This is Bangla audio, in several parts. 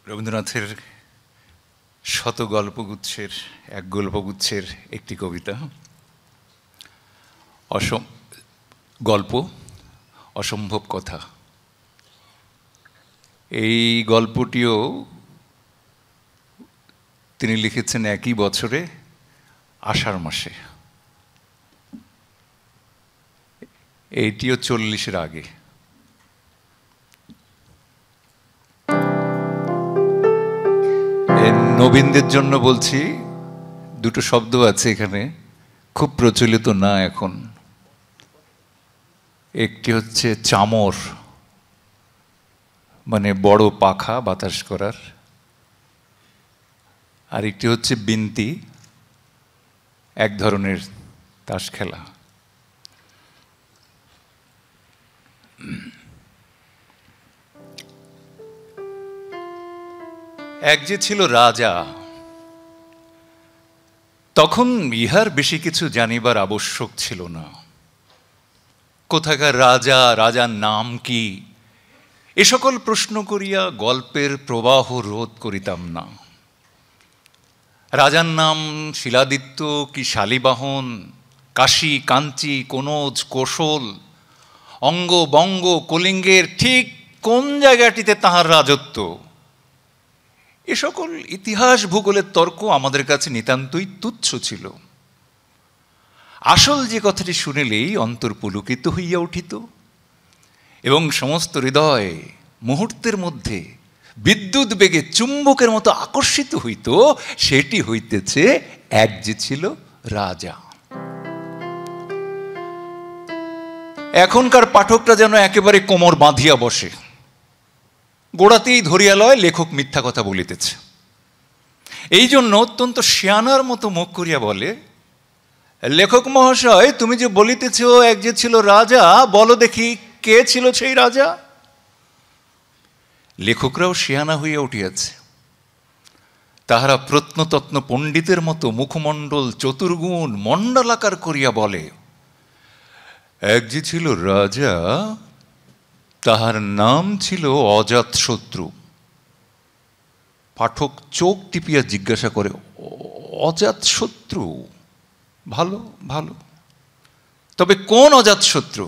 রবীন্দ্রনাথের শত গল্পগুচ্ছের এক গল্পগুচ্ছের একটি কবিতা, গল্প অসম্ভব কথা। এই গল্পটিও তিনি লিখেছেন একই বছরে আষাঢ় মাসে। এইটিও 40-এর আগে। নবীনদের জন্য বলছি, দুটো শব্দ আছে এখানে, খুব প্রচলিত না এখন। একটি হচ্ছে চামর, মানে বড় পাখা বাতাস করার, আর একটি হচ্ছে বিন্তি, এক ধরনের তাস খেলা। এক যে ছিল রাজা, তখন ইহার বেশি কিছু জানিবার আবশ্যক ছিল না। কোথাকার রাজা, রাজার নাম কি, এ সকল প্রশ্ন করিয়া গল্পের প্রবাহ রোধ করিতাম না। রাজার নাম শিলাদিত্য কি শালিবাহন, কাশী, কাঞ্চি, কনৌজ, কোশল, অঙ্গ, বঙ্গ, কলিঙ্গের ঠিক কোন জায়গাটিতে তাহার রাজত্ব, এ সকল ইতিহাস ভূগোলের তর্ক আমাদের কাছে নিতান্তই তুচ্ছ ছিল। আসল যে কথাটি শুনিলেই অন্তর পুলকিত হইয়া উঠিত এবং সমস্ত হৃদয় মুহূর্তের মধ্যে বিদ্যুৎ বেগে চুম্বকের মতো আকর্ষিত হইত, সেটি হইতেছে এক যে ছিল রাজা। এখনকার পাঠকরা যেন একেবারে কোমর বাঁধিয়া বসে, গোড়াতেই ধরিয়া লয় লেখক মিথ্যা কথা বলিতেছে। এই জন্য অত্যন্ত শিয়ানার মতো মুখ করিয়া বলে, লেখক মহাশয়, তুমি যে বলিতেছ এক যে ছিল রাজা, বলো দেখি কে ছিল সেই রাজা। লেখকরাও শিয়ানা হইয়া উঠিয়াছে। তাহারা প্রত্নতত্ন পণ্ডিতের মতো মুখমণ্ডল চতুর্গুণ মণ্ডলাকার করিয়া বলে, এক যে ছিল রাজা, তাহার নাম ছিল অজাতশত্রু। পাঠক চোখ টিপিয়া জিজ্ঞাসা করে, অজাতশত্রু? ভালো ভালো, তবে কোন অজাতশত্রু?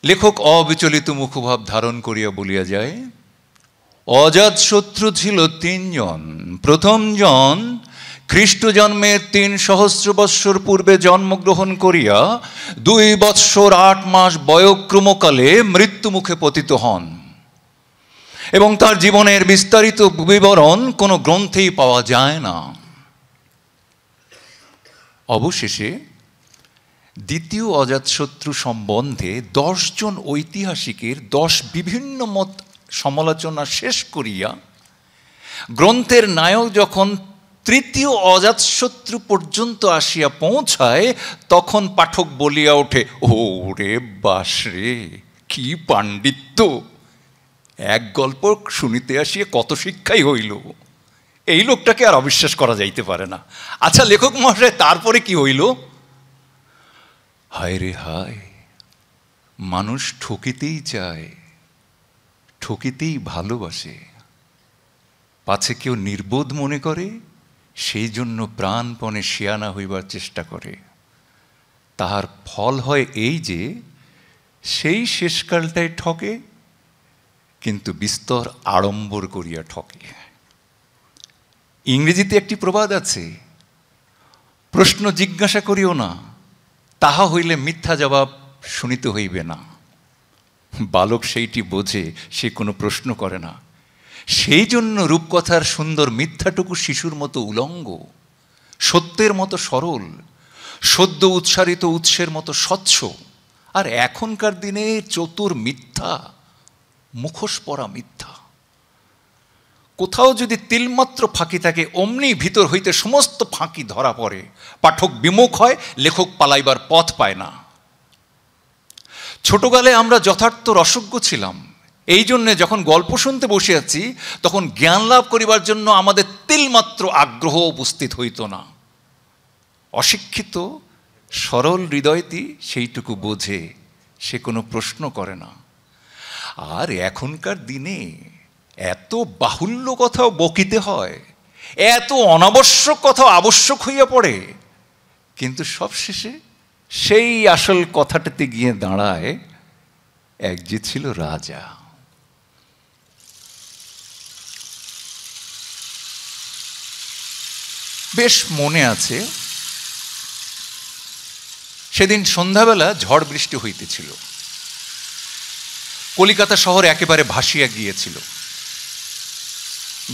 লেখক অবিচলিত মুখভাব ধারণ করিয়া বলিয়া যায়, অজাতশত্রু ছিল 3 জন। প্রথম জন খ্রিস্ট জন্মের 3 সহস্র বৎসর পূর্বে জন্মগ্রহণ করিয়া 2 বৎসর 8 মাস বয়ঃক্রমকালে মৃত্যু মুখে পতিত হন এবং তার জীবনের বিস্তারিত বিবরণ কোনো গ্রন্থেই পাওয়া যায় না। অবশেষে দ্বিতীয় অজাতশত্রু সম্বন্ধে 10 জন ঐতিহাসিকের 10 বিভিন্ন মত সমালোচনা শেষ করিয়া গ্রন্থের নায়ক যখন তৃতীয় অজাতশত্রু পর্যন্ত আসিয়া পৌঁছায়, তখন পাঠক বলিয়া ওঠে, ওরে বাসরে, কি পাণ্ডিত্য! এক গল্প শুনিতে আসিয়া কত শিক্ষাই হইল। এই লোকটাকে আর অবিশ্বাস করা যাইতে পারে না। আচ্ছা লেখক মহাশয়, তারপরে কি হইল? হায় রে হায়, মানুষ ঠকিতেই চায়, ঠকিতেই ভালোবাসে। পাছে কেউ নির্বোধ মনে করে, সেই জন্য প্রাণপণে শিয়ানা হইবার চেষ্টা করে। তাহার ফল হয় এই যে সেই শেষকালটায় ঠকে, কিন্তু বিস্তর আড়ম্বর করিয়া ঠকে। ইংরেজিতে একটি প্রবাদ আছে, প্রশ্ন জিজ্ঞাসা করিও না, তাহা হইলে মিথ্যা জবাব শুনিতে হইবে না। বালক সেইটি বোঝে, সে কোনো প্রশ্ন করে না। সেই জন্য রূপকথার সুন্দর মিথ্যাটুকু শিশুর মতো উলঙ্গ, সত্যের মতো সরল, সদ্য উচ্চারিত উৎসের মতো স্বচ্ছ। আর এখনকার দিনে চতুর মিথ্যা, মুখোশ পরা মিথ্যা। কোথাও যদি তিলমাত্র ফাঁকি থাকে, অমনি ভিতর হইতে সমস্ত ফাঁকি ধরা পড়ে। পাঠক বিমুখ হয়, লেখক পালাইবার পথ পায় না। ছোটকালে আমরা যথার্থ রসজ্ঞ ছিলাম। এই জন্যে যখন গল্প শুনতে বসে আছি, তখন জ্ঞান লাভ করিবার জন্য আমাদের তিলমাত্র আগ্রহ উপস্থিত হইত না। অশিক্ষিত সরল হৃদয়টি সেইটুকু বোঝে, সে কোনো প্রশ্ন করে না। আর এখনকার দিনে এত এত বাহুল্য কথাও বকিতে হয়, এত অনাবশ্যক কথাও আবশ্যক হইয়া পড়ে, কিন্তু সবশেষে সেই আসল কথাটাতে গিয়ে দাঁড়ায় এক যে ছিল রাজা। বেশ মনে আছে, সেদিন সন্ধ্যাবেলা ঝড় বৃষ্টি হইতেছিল, কলিকাতা শহর একেবারে ভাসিয়া গিয়েছিল,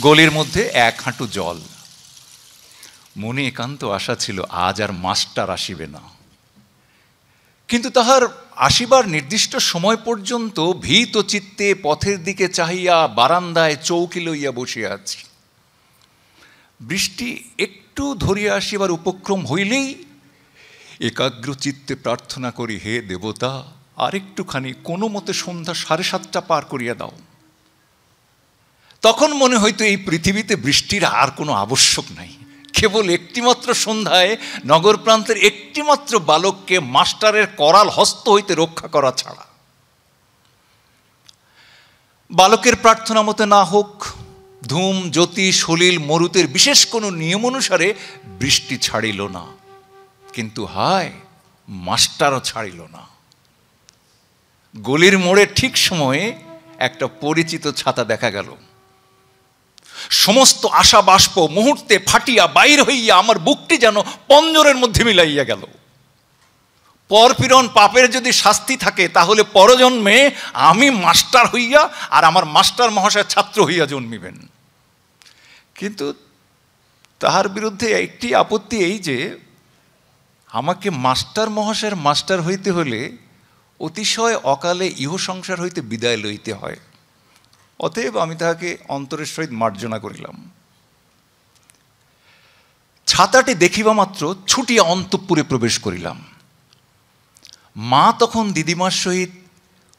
গলির মধ্যে এক হাঁটু জল। মনে একান্ত আশা ছিল আজ আর মাস্টার আসিবে না, কিন্তু তাহার আসিবার নির্দিষ্ট সময় পর্যন্ত ভীত চিত্তে পথের দিকে চাহিয়া বারান্দায় চৌকি লইয়া বসিয়া আছি। বৃষ্টি একটু ধরিয়া আসিবার উপক্রম হইলেই একাগ্র চিত্তে প্রার্থনা করি, হে দেবতা, আরেকটুখানি কোনো মতে সন্ধ্যা 7:30 পার করিয়া দাও। তখন মনে হইতো এই পৃথিবীতে বৃষ্টির আর কোনো আবশ্যক নাই, কেবল একটিমাত্র সন্ধ্যায় নগর প্রান্তের একটিমাত্র বালককে মাস্টারের করাল হস্ত হইতে রক্ষা করা ছাড়া। বালকের প্রার্থনা মতে না হোক, ধূম জ্যোতি সলিল মরুতের বিশেষ কোনো নিয়ম অনুসারে বৃষ্টি ছাড়িল না, কিন্তু হায়, মাস্টারও ছাড়িল না। গলির মোড়ে ঠিক সময়ে একটা পরিচিত ছাতা দেখা গেল। সমস্ত আশা বাষ্প মুহূর্তে ফাটিয়া বাইর হইয়া আমার বুকটি যেন পঞ্জরের মধ্যে মিলাইয়া গেল। পরপীড়ন পাপের যদি শাস্তি থাকে, তাহলে পরজন্মে আমি মাস্টার হইয়া আর আমার মাস্টার মহাশয় ছাত্র হইয়া জন্মিবেন। কিন্তু তাহার বিরুদ্ধে একটি আপত্তি এই যে, আমাকে মাস্টার মহাশয়ের মাস্টার হইতে হলে অতিশয় অকালে ইহ সংসার হইতে বিদায় লইতে হয়। অতএব আমি তাহাকে অন্তরের সহিত মার্জনা করিলাম। ছাতাটি দেখিবা মাত্র ছুটিয়া অন্তঃপুরে প্রবেশ করিলাম। মা তখন দিদিমার সহিত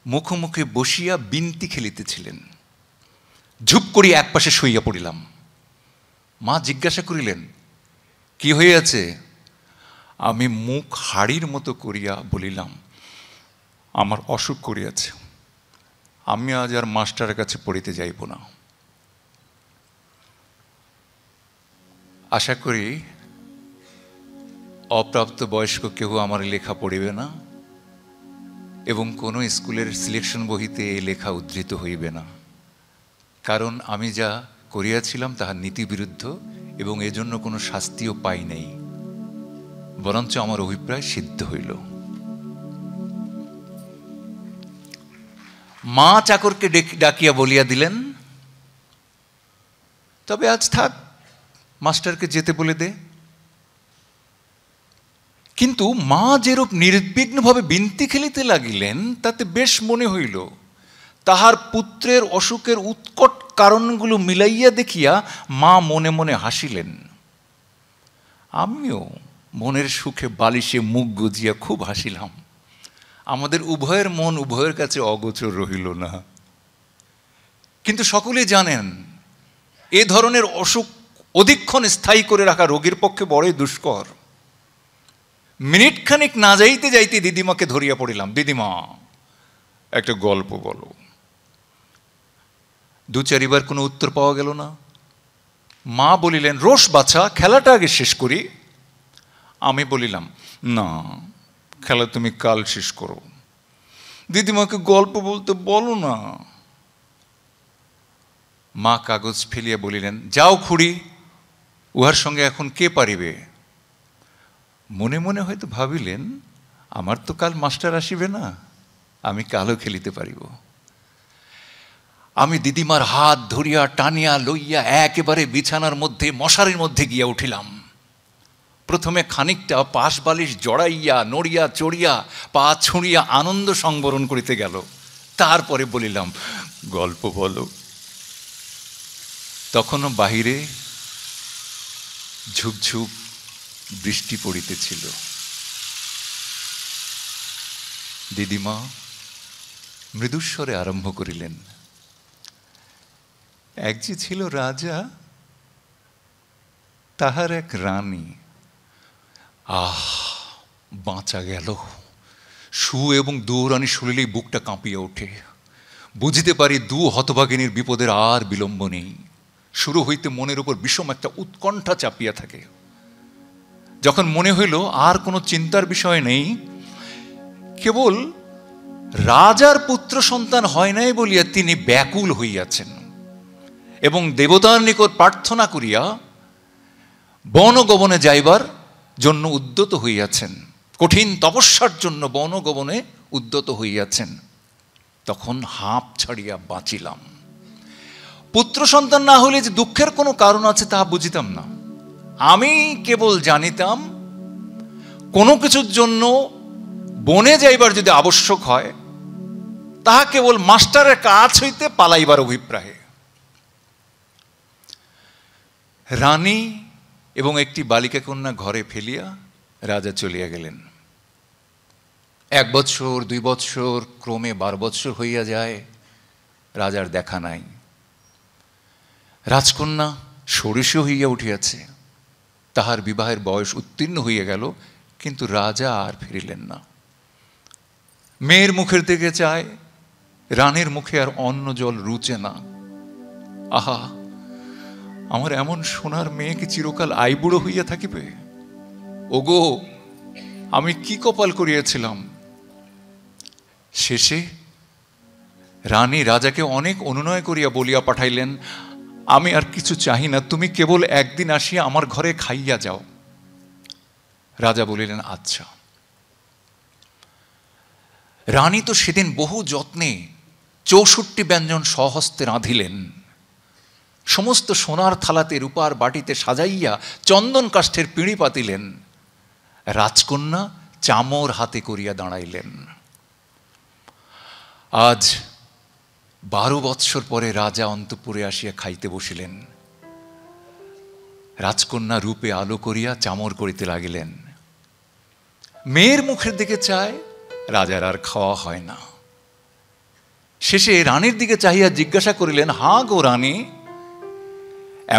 মুখোমুখি বসিয়া বিনতি খেলিতেছিলেন। ঝুপ করিয়া একপাশে শুইয়া পড়িলাম। মা জিজ্ঞাসা করিলেন, কি হইয়াছে? আমি মুখ হাড়ির মতো করিয়া বলিলাম, আমার অসুখ করিয়াছে, আমি আজ আর মাস্টারের কাছে পড়িতে যাইব না। আশা করি অপ্রাপ্ত বয়স্ক কেউ আমার লেখা পড়িবে না এবং কোনো স্কুলের সিলেকশন বহিতে এই লেখা উদ্ধৃত হইবে না, কারণ আমি যা করিয়াছিলাম তাহা নীতিবিরুদ্ধ এবং এজন্য কোনো শাস্তিও পাই নাই, বরঞ্চ আমার অভিপ্রায় সিদ্ধ হইল। মা চাকরকে ডাকিয়া বলিয়া দিলেন, তবে আজ থাক, মাস্টারকে যেতে বলে দে। কিন্তু মা যেরূপ নির্বিঘ্নভাবে বিনতি খেলিতে লাগিলেন, তাতে বেশ মনে হইল তাহার পুত্রের অসুখের উৎকট কারণগুলো মিলাইয়া দেখিয়া মা মনে মনে হাসিলেন। আমিও মনের সুখে বালিশে মুখ গুজিয়া খুব হাসিলাম। আমাদের উভয়ের মন উভয়ের কাছে অগোচর রহিল না। কিন্তু সকলেই জানেন, এ ধরনের অসুখ অধিকক্ষণ স্থায়ী করে রাখা রোগীর পক্ষে বড়ই দুষ্কর। মিনিট খানিক না যাইতে যাইতে দিদিমাকে ধরিয়া পড়িলাম, দিদিমা একটা গল্প বলো। 2-4 বার কোনো উত্তর পাওয়া গেল না। মা বলিলেন, রোষ বাছা, খেলাটা আগে শেষ করি। আমি বলিলাম, না, খেলা তুমি কাল শেষ করো, দিদিমাকে গল্প বলতে বলো না। মা কাগজ ফেলিয়া বলিলেন, যাও খুড়ি, উহার সঙ্গে এখন কে পারিবে। মনে মনে হয়তো ভাবিলেন, আমার তো কাল মাস্টার আসিবে না, আমি কালও খেলিতে পারিব। আমি দিদিমার হাত ধরিয়া টানিয়া লইয়া একেবারে বিছানার মধ্যে মশারির মধ্যে গিয়া উঠিলাম। প্রথমে খানিকটা পাশ বালিশ জড়াইয়া নড়িয়া চড়িয়া পা ছুঁড়িয়া আনন্দ সংবরণ করিতে গেল। তারপরে বলিলাম, গল্প বলো। তখনও বাহিরে ঝুপঝুপ বৃষ্টি পড়িতেছিল। দিদিমা মৃদুস্বরে আরম্ভ করিলেন, এক যে ছিল রাজা, তাহার এক রানী। আহ, বাঁচা গেল। সু এবং দৌড়ানি শুনিলেই বুকটা কাঁপিয়া ওঠে। বুঝিতে পারি দু হতভাগিনীর বিপদের আর বিলম্ব নেই। শুরু হইতে মনের উপর বিষম একটা উৎকণ্ঠা চাপিয়া থাকে। যখন মনে হইল আর কোনো চিন্তার বিষয় নেই, কেবল রাজার পুত্র সন্তান হয় নাই বলিয়া তিনি ব্যাকুল হইয়াছেন এবং দেবতার নিকট প্রার্থনা করিয়া বনগমনে যাইবার জন্য উদ্যত হইয়াছেন, কঠিন তপস্যার জন্য বনগমনে উদ্যত হইয়াছেন। তখন হাঁপ ছাড়িয়া বাঁচিলাম। পুত্র সন্তান না হলে যে দুঃখের কোনো কারণ আছে তাহা বুঝিতাম না। আমি কেবল জানিতাম কোনো কিছুর জন্য বনে যাইবার যদি আবশ্যক হয়, তাহা কেবল মাস্টারের কাছ হইতে পালাইবার অভিপ্রায়ে। রানী এবং একটি বালিকা কন্যা ঘরে ফেলিয়া রাজা চলিয়া গেলেন। 1 বৎসর, 2 বৎসর, ক্রমে 12 বৎসর হইয়া যায়, রাজার দেখা নাই। রাজকন্যা ষোড়শী হইয়া উঠিয়াছে, তাহার বিবাহের বয়স উত্তীর্ণ হইয়া গেল, কিন্তু রাজা আর ফিরিলেন না। মেয়ের মুখের দিকে চায়, রানীর মুখে আর অন্ন জল রুচে না। আহা, আমার এমন সোনার মেয়ে কি চিরকাল আইবুড়ো হইয়া থাকিবে? ওগো, আমি কি কপাল করিয়াছিলাম! শেষে রানী রাজাকে অনেক অনুনয় করিয়া বলিয়া পাঠাইলেন, আমি আর কিছু চাহি না, তুমি কেবল একদিন আসিয়া আমার ঘরে খাইয়া যাও। রাজা বলিলেন, আচ্ছা। রানী তো সেদিন বহু যত্নে 64 ব্যঞ্জন স্বহস্তে রাঁধিলেন। সমস্ত সোনার থালাতে রূপার বাটিতে সাজাইয়া চন্দন কাষ্ঠের পিঁড়ি পাতিলেন। রাজকন্যা চামর হাতে করিয়া দাঁড়াইলেন। আজ 12 বৎসর পরে রাজা অন্তঃপুরে আসিয়া খাইতে বসিলেন। রাজকন্যা রূপে আলো করিয়া চামর করিতে লাগিলেন। মেয়ের মুখের দিকে চায়, রাজার আর খাওয়া হয় না। শেষে রানীর দিকে চাহিয়া জিজ্ঞাসা করিলেন, হাঁ গো রানী,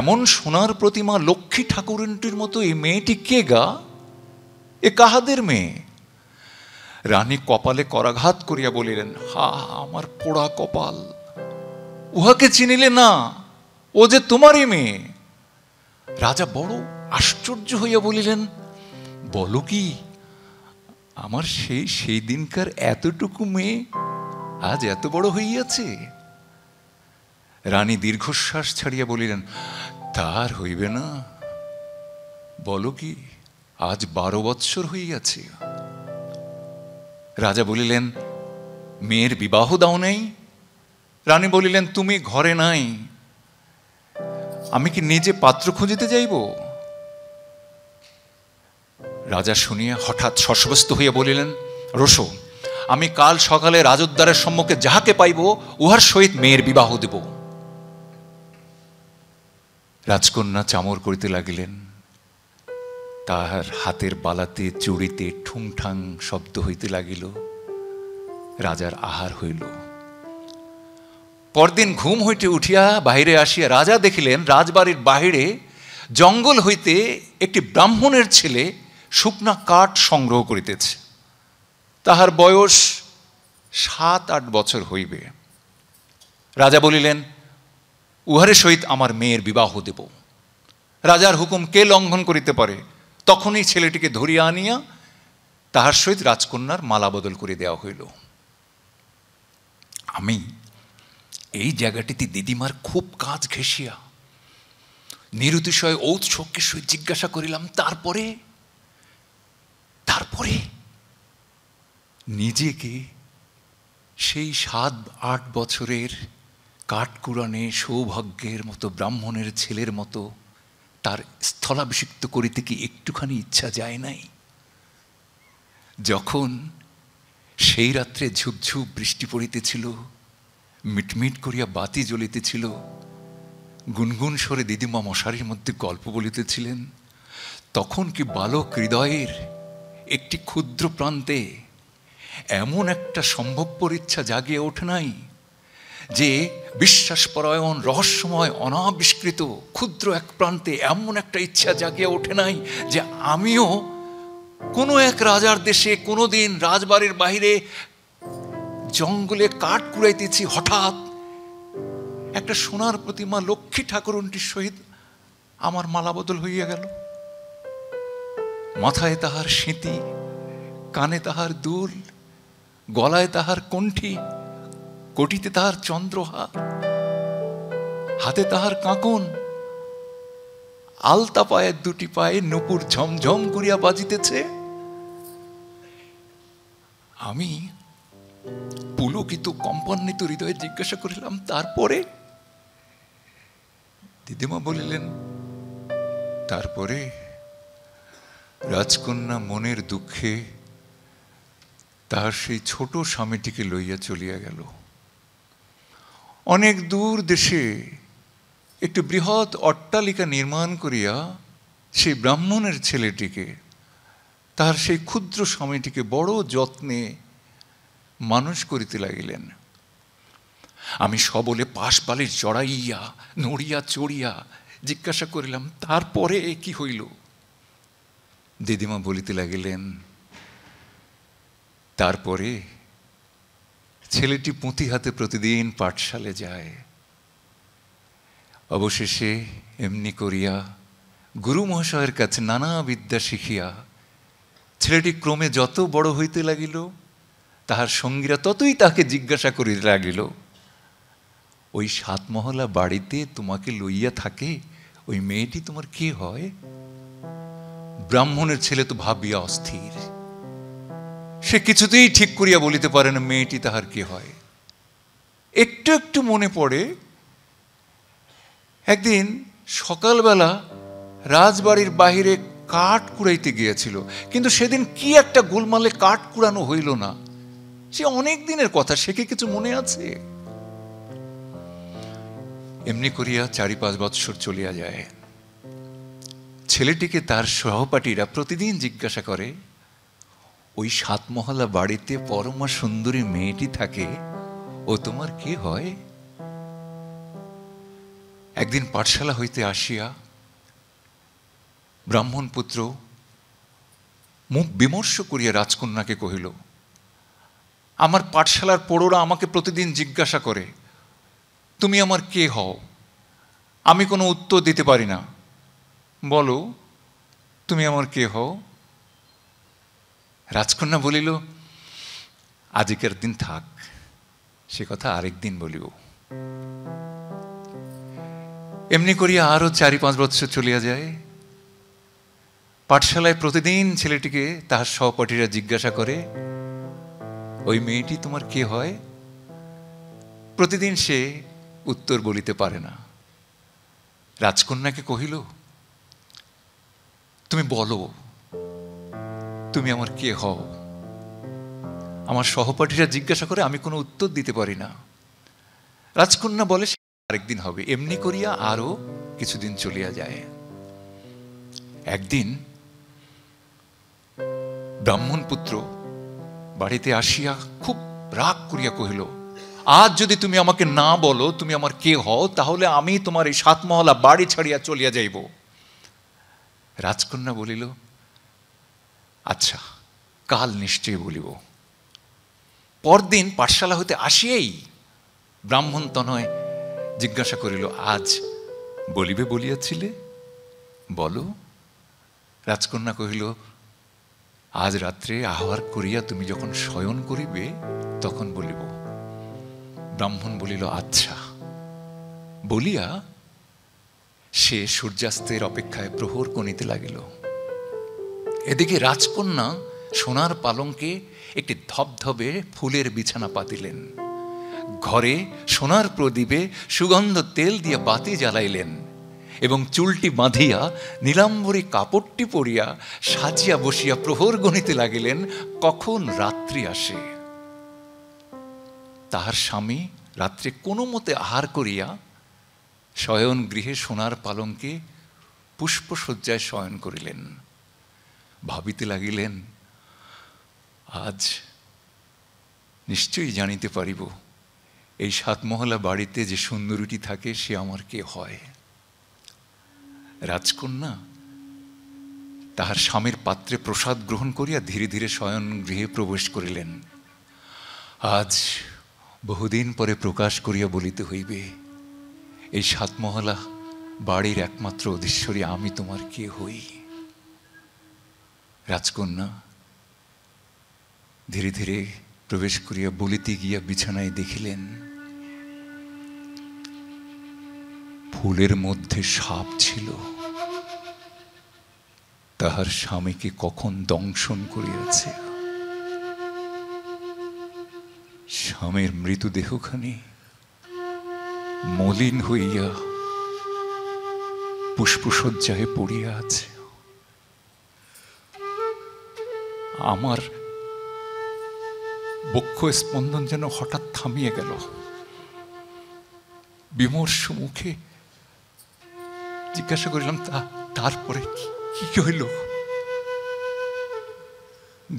এমন সোনার প্রতিমা লক্ষ্মী ঠাকুরটির মতো এই মেয়েটি কে গা? এ কাহাদের মেয়ে? রানী কপালে করাঘাত করিয়া বলিলেন, হা, আমার পোড়া কপাল, উহাকে চিনিলে না, ও যে তোমারই মেয়ে। রাজা বড় আশ্চর্য হইয়া বলিলেন, বলো কি, আমার সেই দিনকার এতটুকু মেয়ে আজ এত বড় হইয়াছে? রানী দীর্ঘশ্বাস ছাড়িয়া বলিলেন, তার হইবে না, বলো কি, আজ 12 বৎসর হইয়াছে। রাজা বলিলেন, মেয়ের বিবাহ দাও নাই? রানী বলিলেন, তুমি ঘরে নাই, আমি কি নিজে পাত্র খুঁজিতে যাইব? রাজা শুনিয়া হঠাৎ শশব্যস্ত হইয়া বলিলেন, রোশো, আমি কাল সকালে রাজোদ্বারের সম্মুখে যাহাকে পাইব উহার সহিত মেয়ের বিবাহ দেব। রাজকন্যা চামর করিতে লাগিলেন। তাহার হাতের বালাতে চুড়িতে ঠুংঠাং শব্দ হইতে লাগিল। রাজার আহার হইল। পরদিন ঘুম হইতে উঠিয়া বাহিরে আসিয়া রাজা দেখিলেন, রাজবাড়ির বাহিরে জঙ্গল হইতে একটি ব্রাহ্মণের ছেলে শুকনা কাঠ সংগ্রহ করিতেছে। তাহার বয়স 7-8 বছর হইবে। রাজা বলিলেন, উহারে সহিত আমার মেয়ের বিবাহ দেব। রাজার হুকুম কে লঙ্ঘন করিতে পারে? তখনই ছেলেটিকে ধরিয়া আনিয়া তাহার সহিত রাজকন্যার মালা বদল করে দেওয়া হইল। আমি এই জায়গাটিতে দিদিমার খুব কাজ ঘেঁষিয়া নিরুতিশয় ঔৎসুক্যের সহিত জিজ্ঞাসা করিলাম, তারপরে নিজেকে সেই 7-8 বছরের কাঠকুড়ানে সৌভাগ্যের মতো ব্রাহ্মণের ছেলের মতো তার স্থলাভিষিক্ত করিতে কি একটুখানি ইচ্ছা যায় নাই? যখন সেই রাত্রে ঝুপঝুপ বৃষ্টি পড়িতেছিল, মিটমিট করিয়া বাতি জ্বলিতেছিল, গুনগুন স্বরে দিদিমা মশারির মধ্যে গল্প বলিতেছিলেন, তখন কি বালক হৃদয়ের একটি ক্ষুদ্র প্রান্তে এমন একটা সম্ভবপর ইচ্ছা জাগিয়ে ওঠে নাই যে বিশ্বাসপরায়ণ রহস্যময় অনাবিষ্কৃত ক্ষুদ্র এক প্রান্তে এমন একটা ইচ্ছা জাগিয়ে ওঠে নাই যে আমিও কোনো এক রাজার দেশে কোনোদিন রাজবাড়ির বাহিরে জঙ্গলে কাঠ কুড়াইতেছি, হঠাৎ একটা সোনার প্রতিমা লক্ষ্মী ঠাকুরনটির সহিত আমার মালাবদল হইয়া গেল। মাথায় তাহার সিঁতি, কানে তাহার দুল, গলায় তাহার কণ্ঠী, কোটিতে তাহার চন্দ্রহার, হাতে তাহার কাঁকন, আলতা পায়ের দুটি পায়ে নুপুর ঝমঝম করিয়া বাজিতেছে। আমি পুলকিত কম্পান্বিত হৃদয়ে জিজ্ঞাসা করিলাম, তারপরে? দিদিমা বলিলেন, তারপরে রাজকন্যা মনের দুঃখে তাহার সেই ছোট স্বামীটিকে লইয়া চলিয়া গেল। অনেক দূর দেশে একটি বৃহৎ অট্টালিকা নির্মাণ করিয়া সেই ব্রাহ্মণের ছেলেটিকে, তাহার সেই ক্ষুদ্র স্বামীটিকে বড় যত্নে মানুষ করিতে লাগিলেন। আমি সবলে পাশ বালিশ জড়াইয়া নড়িয়া চড়িয়া জিজ্ঞাসা করিলাম, তারপরে কি হইল? দিদিমা বলিতে লাগিলেন, তারপরে ছেলেটি পুঁথি হাতে প্রতিদিন পাঠশালে যায়। অবশেষে এমনি করিয়া গুরু মহাশয়ের কাছে নানা বিদ্যা শিখিয়া ছেলেটি ক্রমে যত বড় হইতে লাগিল, তাহার সঙ্গীরা ততই তাকে জিজ্ঞাসা করিতে লাগিল, ওই সাতমহলা বাড়িতে তোমাকে লইয়া থাকে ওই মেয়েটি তোমার কে হয়? ব্রাহ্মণের ছেলে তো ভাবিয়া অস্থির, সে কিছুতেই ঠিক করিয়া বলিতে পারে না মেয়েটি তাহার কে হয়। একটু একটু মনে পড়ে, একদিন সকালবেলা রাজবাড়ির বাহিরে কাঠ কুড়াইতে গিয়েছিল, কিন্তু সেদিন কি একটা গোলমালে কাঠ কুড়ানো হইল না। সে অনেক দিনের কথা, সে কি কিছু মনে আছে? এমনি করিয়া 4-5 বৎসর চলিয়া যায়। ছেলেটিকে তার সহপাঠীরা প্রতিদিন জিজ্ঞাসা করে, ওই সাতমহলা বাড়িতে পরমা সুন্দরী মেয়েটি থাকে, ও তোমার কে হয়? একদিন পাঠশালা হইতে আসিয়া ব্রাহ্মণ পুত্র মুখ বিমর্ষ করিয়া রাজকন্যাকে কহিল, আমার পাঠশালার পড়োরা আমাকে প্রতিদিন জিজ্ঞাসা করে, তুমি আমার কে হও? আমি কোনো উত্তর দিতে পারি না। বলো, তুমি আমার কে হও? রাজকন্যা বলিল, আজকের দিন থাক, সে কথা আরেক দিন বলিব। এমনি করিয়া আরো 4-5 বৎসর চলিয়া যায়। পাঠশালায় প্রতিদিন ছেলেটিকে তাহার সহপাঠীরা জিজ্ঞাসা করে, ওই মেয়েটি তোমার কে হয়? প্রতিদিন সে উত্তর বলিতে পারে না। রাজকন্যাকে কহিল, তুমি বলো, তুমি আমার কে হও? আমার সহপাঠীরা জিজ্ঞাসা করে, আমি কোনো উত্তর দিতে পারি না। রাজকন্যা বলে, সে আরেকদিন হবে। এমনি করিয়া আরো কিছুদিন চলিয়া যায়। একদিন ব্রাহ্মণ পুত্র বাড়িতে আসিয়া খুব রাগ করিয়া কহিল, আজ যদি তুমি আমাকে না বলো তুমি আমার কে হও, তাহলে আমি তোমার এই সাতমহলা বাড়ি ছাড়িয়া চলিয়া যাইব। রাজকন্যা বলিল, আচ্ছা, কাল নিশ্চয়ই বলিব। পরদিন পাঠশালা হইতে আসিয়াই ব্রাহ্মণ তনয় জিজ্ঞাসা করিল, আজ বলিবে বলিয়াছিলে, বলো। রাজকন্যা কহিল, আজ রাত্রে আহার করিয়া তুমি যখন শয়ন করিবে তখন বলিব। ব্রাহ্মণ বলিল, আচ্ছা। বলিয়া সে সূর্যাস্তের অপেক্ষায় প্রহর গণিতে লাগিল। এদিকে রাজকন্যা সোনার পালঙ্কে একটি ধবধবে ফুলের বিছানা পাতিলেন। ঘরে সোনার প্রদীপে সুগন্ধ তেল দিয়ে বাতি জ্বালাইলেন এবং চুলটি বাঁধিয়া নীলাম্বরী কাপড়টি পরিয়া সাজিয়া বসিয়া প্রহর গণিতে লাগিলেন কখন রাত্রি আসে। তাহার স্বামী রাত্রে কোনো মতে আহার করিয়া শয়ন গৃহে সোনার পালঙ্কে পুষ্পসজ্জায় শয়ন করিলেন। ভাবিতে লাগিলেন, আজ নিশ্চয়ই জানিতে পারিব এই সাতমহলা বাড়িতে যে সুন্দরীটি থাকে সে আমার কে হয়। রাজকন্যা তাহার স্বামীর পাত্রে প্রসাদ গ্রহণ করিয়া ধীরে ধীরে শয়ন গৃহে প্রবেশ করিলেন। আজ বহুদিন পরে প্রকাশ করিয়া বলিতে হইবে, এই সাতমহলা বাড়ির একমাত্র অধীশ্বরী আমি তোমার কে হই। রাজকন্যা ধীরে ধীরে প্রবেশ করিয়া বলিতে গিয়া বিছানায় দেখিলেন ফুলের মধ্যে সাপ ছিল। তাহার স্বামীকে কখন দংশন করিয়াছে। স্বামীর মৃতদেহখানি মলিন হইয়া পুষ্পসজ্জায় পড়িয়া আছে। আমার বক্ষ স্পন্দন যেন হঠাৎ থামিয়ে গেল। বিমর্ষ মুখে জিজ্ঞাসা করিলাম, তারপরে কি হইল?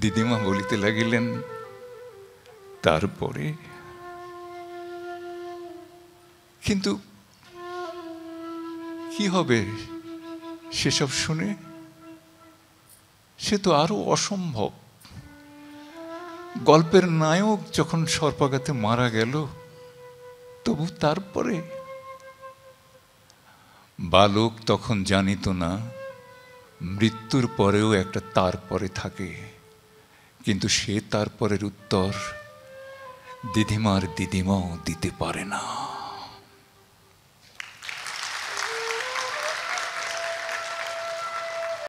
দিদিমা বলিতে লাগিলেন, তারপরে কিন্তু কি হবে সেসব শুনে? সে তো আরো অসম্ভব। গল্পের নায়ক যখন সর্পাঘাতে মারা গেল, তবু তারপরে? বালক তখন জানিত না মৃত্যুর পরেও একটা তারপরে থাকে, কিন্তু সে তারপরের উত্তর দিদিমার দিদিমাও দিতে পারে না।